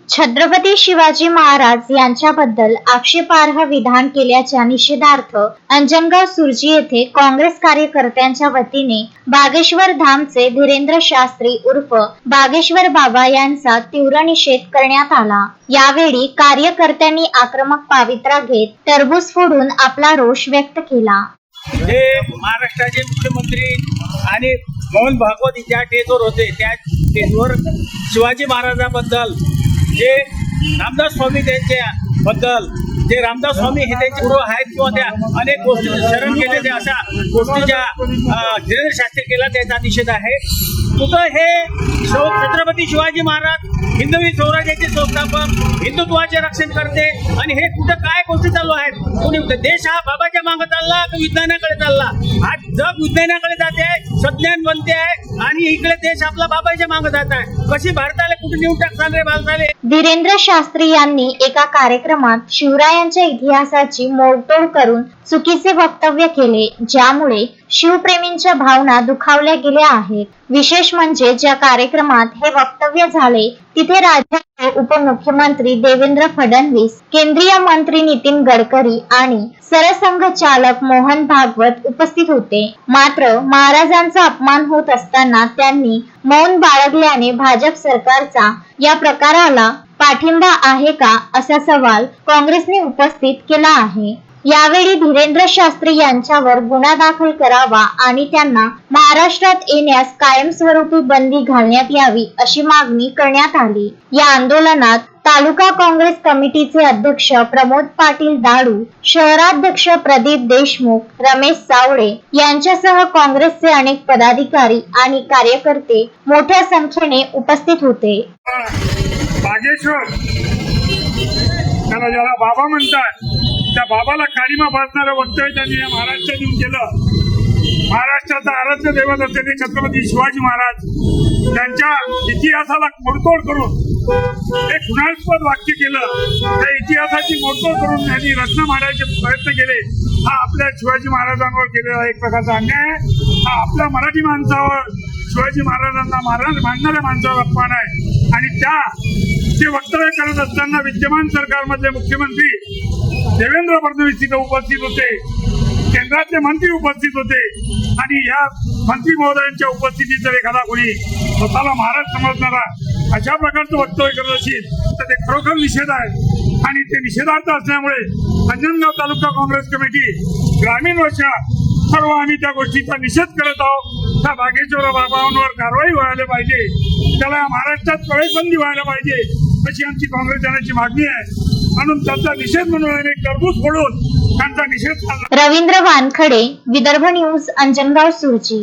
छत्रपती शिवाजी महाराज यांच्याबद्दल आक्षेपार्ह विधान केल्याच्या निषेधार्थ अंजनगाव सुर्जी येथे काँग्रेस कार्यकर्त्यांच्या वतीने बागेश्वर धामचे धीरेंद्र शास्त्री उर्फ बागेश्वर बाबा यांचा तीव्र निषेध करण्यात आला। यावेळी कार्यकर्त्यांनी आक्रमक पवित्रा घेत टरबूज फोडून आपला रोष व्यक्त केला। महाराष्ट्राचे मुख्यमंत्री आणि मोहन भागवत ज्या स्टेजवर होते त्या स्टेजवर शिवाजी महाराजांबद्दल जे रामदास स्वामी त्यांच्या बद्दल जे रामदास स्वामी हे त्यांचे गुरु आहेत किंवा त्या अनेक गोष्टी शरण केले ते अशा गोष्टीच्या धीरेंद्र शास्त्री केला त्याचा निषेध आहे। कुठं हे छत्रपती शिवाजी महाराज हिंदवी स्वराज्याचे संस्थापक हिंदुत्वाचे रक्षण करते आणि हे कुठं काय गोष्टी चालू आहेत। कोणी देश हा बाबाच्या मागे चालला की विज्ञानाकडे चालला? आज जग विज्ञानाकडे जाते आहे, सज्ञान बनते आहे आणि इकडे देश आपला बाबाच्या मागे जात आहे। कशी भारताला कुठे नेऊन टाकणार रे बालताले? धीरेंद्र शास्त्री यांनी एका कार्यक्रमात शिवरायांच्या इतिहासाची मोडतोड करून चुकीचे वक्तव्य केले, ज्यामुळे शिवप्रेमींच्या भावना दुखावल्या गेल्या आहेत। विशेष म्हणजे ज्या कार्यक्रमात हे वक्तव्य झाले तिथे राज्याचे उपमुख्यमंत्री देवेंद्र फडणवीस, केंद्रीय मंत्री नितीन गडकरी आणि सरसंघचालक मोहन भागवत उपस्थित होते। मात्र महाराजांचा अपमान होत असताना त्यांनी मौन बाळगल्याने भाजप सरकारचा या प्रकाराला पाठिंबा आहे का असा सवाल काँग्रेसने उपस्थित केला आहे। यावेळी धीरेंद्र शास्त्री यांच्यावर गुन्हा दाखल करावा आणि त्यांना महाराष्ट्रात येण्यास कायमस्वरूपी बंदी घालण्यात यावी अशी मागणी करण्यात आली। या आंदोलनात तालुका काँग्रेस कमिटीचे अध्यक्ष प्रमोद पाटील दाडू, शहराध्यक्ष प्रदीप देशमुख, रमेश सावळे यांच्यासह काँग्रेसचे अनेक पदाधिकारी आणि कार्यकर्ते मोठ्या संख्येने उपस्थित होते। बागेश्वर ज्याला बाबा म्हणतात त्या बाबाला काळीमा फासणारं वक्तव्य त्यांनी या महाराष्ट्रात येऊन केलं। महाराष्ट्राचा आराध्य दैवत असलेले छत्रपती शिवाजी महाराज त्यांच्या इतिहासाला मोडतोड करून एक घृणास्पद वाक्य केलं। त्या इतिहासाची मोडतोड करून त्यांनी रचना मांडायचे प्रयत्न केले। हा आपल्या शिवाजी महाराजांवर केलेला एक प्रकारचा अन्याय आहे। हा आपल्या मराठी माणसावर, शिवाजी महाराजांना मानणाऱ्या माणसावर अपमान आहे। आणि ते वक्तव्य करत असताना विद्यमान सरकारमधले मुख्यमंत्री देवेंद्र फडणवीस तिथे उपस्थित होते, केंद्रातले मंत्री उपस्थित होते आणि या मंत्री महोदयांच्या उपस्थितीत जर एखादा कोणी स्वतःला महाराज समजणारा अशा प्रकारचं वक्तव्य करत असेल तर ते खरोखर निषेध आहे। आणि ते निषेधार्थ असल्यामुळे अंजनगाव तालुका काँग्रेस कमिटी ग्रामीण वर्षा सर्व आम्ही त्या गोष्टीचा निषेध करत आहोत। त्या बागेश्वर बाबांवर कारवाई व्हायला पाहिजे, त्याला महाराष्ट्रात प्रवेशबंदी व्हायला पाहिजे अशी आमची काँग्रेस जाण्याची मागणी आहे। म्हणून त्याचा निषेध म्हणून एक टरबूज फोडून त्यांचा निषेध. रवींद्र वानखडे, विदर्भ न्यूज, अंजनगाव सुर्जी।